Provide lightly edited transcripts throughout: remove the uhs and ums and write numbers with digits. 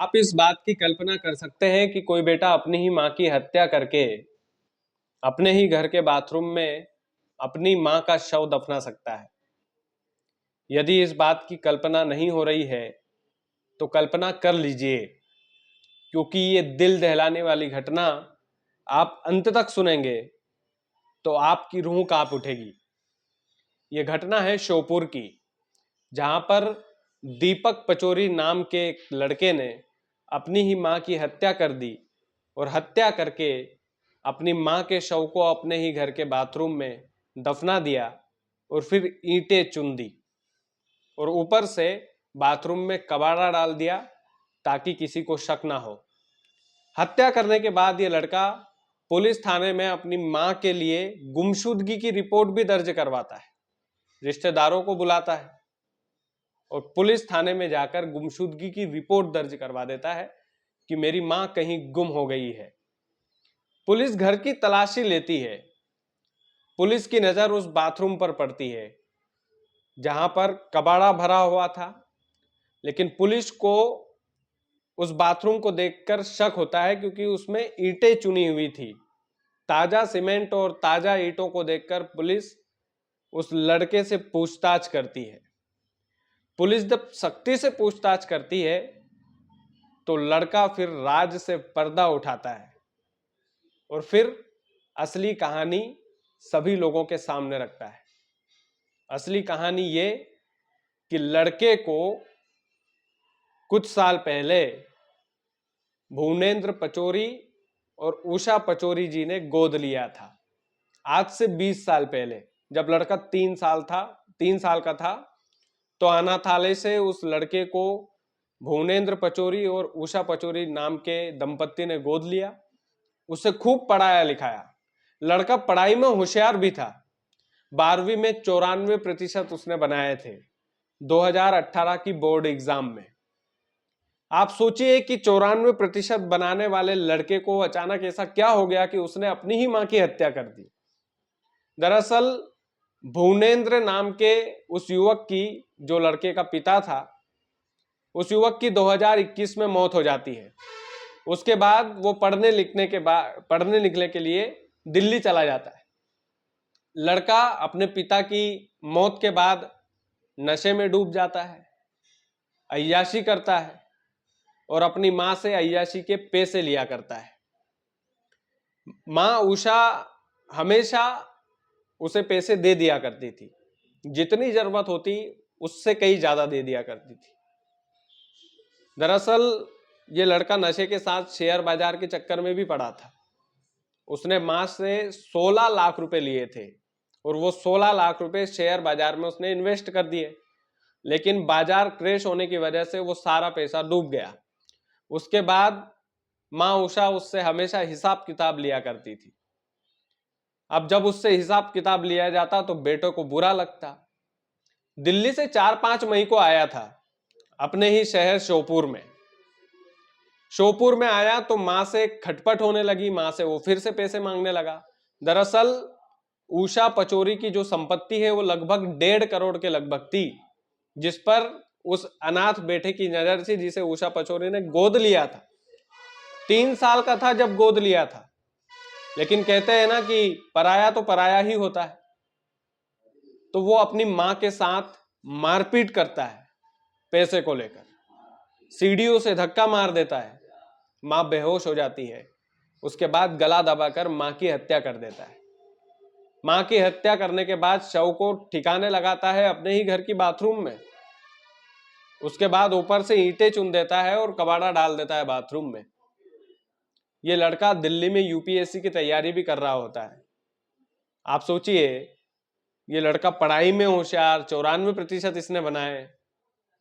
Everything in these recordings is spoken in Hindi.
आप इस बात की कल्पना कर सकते हैं कि कोई बेटा अपनी ही माँ की हत्या करके अपने ही घर के बाथरूम में अपनी माँ का शव दफना सकता है। यदि इस बात की कल्पना नहीं हो रही है तो कल्पना कर लीजिए, क्योंकि ये दिल दहलाने वाली घटना आप अंत तक सुनेंगे तो आपकी रूह कांप उठेगी। ये घटना है श्योपुर की, जहां पर दीपक पचौरी नाम के एक लड़के ने अपनी ही माँ की हत्या कर दी और हत्या करके अपनी माँ के शव को अपने ही घर के बाथरूम में दफना दिया और फिर ईंटें चुन दी और ऊपर से बाथरूम में कबाड़ा डाल दिया ताकि किसी को शक ना हो। हत्या करने के बाद ये लड़का पुलिस थाने में अपनी माँ के लिए गुमशुदगी की रिपोर्ट भी दर्ज करवाता है, रिश्तेदारों को बुलाता है और पुलिस थाने में जाकर गुमशुदगी की रिपोर्ट दर्ज करवा देता है कि मेरी माँ कहीं गुम हो गई है। पुलिस घर की तलाशी लेती है। पुलिस की नजर उस बाथरूम पर पड़ती है जहां पर कबाड़ा भरा हुआ था, लेकिन पुलिस को उस बाथरूम को देखकर शक होता है क्योंकि उसमें ईंटें चुनी हुई थी। ताजा सीमेंट और ताजा ईंटों को देखकर पुलिस उस लड़के से पूछताछ करती है। पुलिस जब सख्ती से पूछताछ करती है तो लड़का फिर राज से पर्दा उठाता है और फिर असली कहानी सभी लोगों के सामने रखता है। असली कहानी ये कि लड़के को कुछ साल पहले भुवनेंद्र पचौरी और उषा पचौरी जी ने गोद लिया था। आज से 20 साल पहले जब लड़का 3 साल का था तो अनाथालय से उस लड़के को भुवनेंद्र पचौरी और उषा पचौरी नाम के दंपत्ति ने गोद लिया। उसे खूब पढ़ाया लिखाया। लड़का पढ़ाई में होशियार भी था। 12वीं में 94% उसने बनाए थे 2018 की बोर्ड एग्जाम में। आप सोचिए कि 94% बनाने वाले लड़के को अचानक ऐसा क्या हो गया कि उसने अपनी ही मां की हत्या कर दी। दरअसल भुवनेंद्र नाम के उस युवक की, जो लड़के का पिता था, उस युवक की 2021 में मौत हो जाती है। उसके बाद वो पढ़ने लिखने के लिए दिल्ली चला जाता है। लड़का अपने पिता की मौत के बाद नशे में डूब जाता है, अय्याशी करता है और अपनी मां से अय्याशी के पैसे लिया करता है। मां उषा हमेशा उसे पैसे दे दिया करती थी, जितनी जरूरत होती उससे कहीं ज्यादा दे दिया करती थी। दरअसल ये लड़का नशे के साथ शेयर बाजार के चक्कर में भी पड़ा था। उसने मां से 16 लाख रुपए लिए थे और वो 16 लाख रुपए शेयर बाजार में उसने इन्वेस्ट कर दिए, लेकिन बाजार क्रैश होने की वजह से वो सारा पैसा डूब गया। उसके बाद मां उषा उससे हमेशा हिसाब किताब लिया करती थी। अब जब उससे हिसाब किताब लिया जाता तो बेटों को बुरा लगता। दिल्ली से 4-5 मई को आया था अपने ही शहर श्योपुर में। श्योपुर में आया तो मां से खटपट होने लगी, मां से वो फिर से पैसे मांगने लगा। दरअसल उषा पचौरी की जो संपत्ति है वो लगभग 1.5 करोड़ के लगभग थी, जिस पर उस अनाथ बेटे की नजर थी जिसे उषा पचौरी ने गोद लिया था। 3 साल का था जब गोद लिया था, लेकिन कहते हैं ना कि पराया तो पराया ही होता है। तो वो अपनी मां के साथ मारपीट करता है, पैसे को लेकर सीढ़ियों से धक्का मार देता है। मां बेहोश हो जाती है। उसके बाद गला दबाकर मां की हत्या कर देता है। मां की हत्या करने के बाद शव को ठिकाने लगाता है अपने ही घर की बाथरूम में। उसके बाद ऊपर से ईंटें चुन देता है और कबाड़ा डाल देता है बाथरूम में। ये लड़का दिल्ली में यूपीएससी की तैयारी भी कर रहा होता है। आप सोचिए, ये लड़का पढ़ाई में होशियार, 94% इसने बनाए।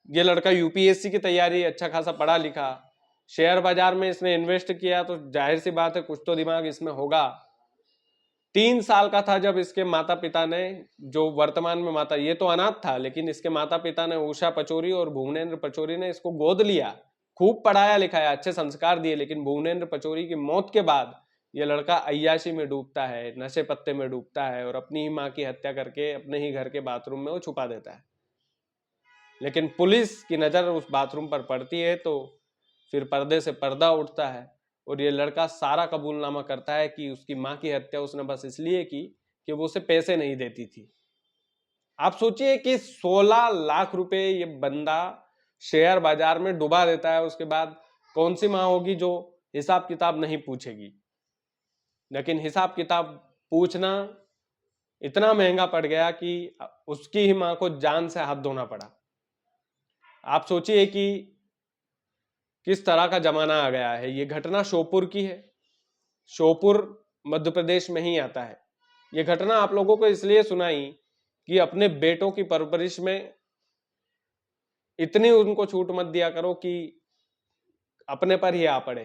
ये लड़का यूपीएससी की तैयारी, अच्छा खासा पढ़ा लिखा, शेयर बाजार में इसने इन्वेस्ट किया, तो जाहिर सी बात है कुछ तो दिमाग इसमें होगा। 3 साल का था जब इसके माता पिता ने, जो वर्तमान में माता, ये तो अनाथ था, लेकिन इसके माता पिता ने, उषा पचौरी और भुवनेंद्र पचौरी ने इसको गोद लिया, खूब पढ़ाया लिखाया, अच्छे संस्कार दिए। लेकिन भुवनेंद्र पचौरी की मौत के बाद ये लड़का अय्याशी में डूबता है, नशे पत्ते में डूबता है और अपनी ही माँ की हत्या करके अपने ही घर के बाथरूम में वो छुपा देता है। लेकिन पुलिस की नजर उस बाथरूम पर पड़ती है तो फिर पर्दे से पर्दा उठता है और ये लड़का सारा कबूलनामा करता है कि उसकी माँ की हत्या उसने बस इसलिए की कि वो उसे पैसे नहीं देती थी। आप सोचिए कि 16 लाख रुपए ये बंदा शेयर बाजार में डुबा देता है, उसके बाद कौन सी माँ होगी जो हिसाब किताब नहीं पूछेगी। लेकिन हिसाब किताब पूछना इतना महंगा पड़ गया कि उसकी ही मां को जान से हाथ धोना पड़ा। आप सोचिए कि किस तरह का जमाना आ गया है। ये घटना श्योपुर की है। श्योपुर मध्य प्रदेश में ही आता है। ये घटना आप लोगों को इसलिए सुनाई कि अपने बेटों की परवरिश में इतनी उनको छूट मत दिया करो कि अपने पर ही आ पड़े।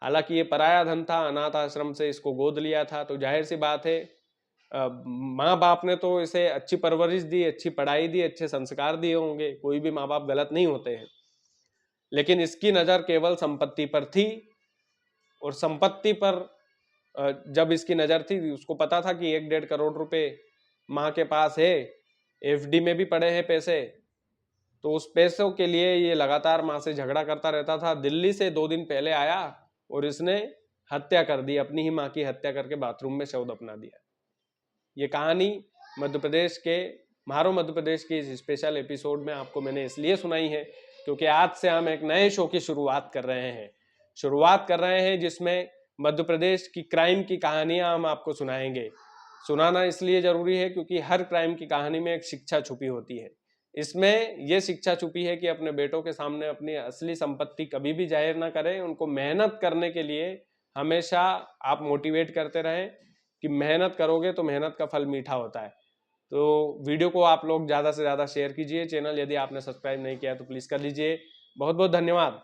हालांकि ये पराया धन था, अनाथ आश्रम से इसको गोद लिया था, तो जाहिर सी बात है माँ बाप ने तो इसे अच्छी परवरिश दी, अच्छी पढ़ाई दी, अच्छे संस्कार दिए होंगे। कोई भी माँ बाप गलत नहीं होते हैं, लेकिन इसकी नजर केवल संपत्ति पर थी। और संपत्ति पर जब इसकी नजर थी, उसको पता था कि 1-1.5 करोड़ रुपए माँ के पास है, एफडी में भी पड़े हैं पैसे, तो उस पैसों के लिए ये लगातार माँ से झगड़ा करता रहता था। दिल्ली से 2 दिन पहले आया और इसने हत्या कर दी, अपनी ही माँ की हत्या करके बाथरूम में शव दफना दिया। ये कहानी मध्य प्रदेश के मारो मध्य प्रदेश के इस स्पेशल एपिसोड में आपको मैंने इसलिए सुनाई है क्योंकि आज से हम एक नए शो की शुरुआत कर रहे हैं जिसमें मध्य प्रदेश की क्राइम की कहानियां हम आपको सुनाएंगे। सुनाना इसलिए जरूरी है क्योंकि हर क्राइम की कहानी में एक शिक्षा छुपी होती है। इसमें यह शिक्षा छुपी है कि अपने बेटों के सामने अपनी असली संपत्ति कभी भी जाहिर ना करें। उनको मेहनत करने के लिए हमेशा आप मोटिवेट करते रहें कि मेहनत करोगे तो मेहनत का फल मीठा होता है। तो वीडियो को आप लोग ज़्यादा से ज़्यादा शेयर कीजिए। चैनल यदि आपने सब्सक्राइब नहीं किया तो प्लीज़ कर लीजिए। बहुत बहुत धन्यवाद।